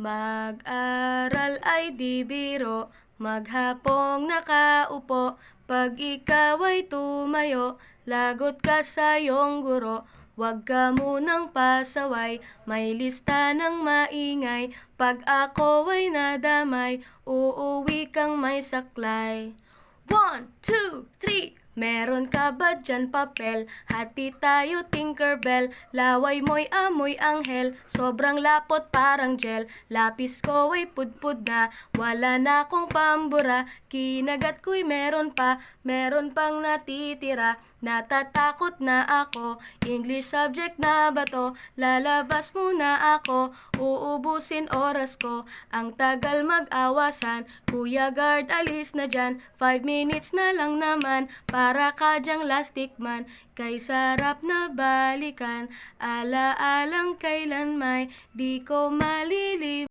Mag-aral ay di biro, maghapong nakaupo. Pag ikaw ay tumayo, lagot ka sa iyong guro. Huwag ka munang pasaway, may lista ng maingay. Pag ako ay nadamay, uuwi kang may saklay. 1, 2, 3. Meron ka ba dyan papel? Hati tayo Tinkerbell. Laway mo'y amoy anghel, sobrang lapot parang gel. Lapis ko ay pudpud na, wala na akong pambura. Kinagat ko'y meron pang natitira. Natatakot na ako, English subject na ba to? Lalabas muna ako, uubusin oras ko. Ang tagal mag-awasan, Kuya Guard alis na dyan. 5 minutes na lang naman, para ka dyang lastic man. Kay sarap na balikan, ala-alang kailan may di ko malilimutan.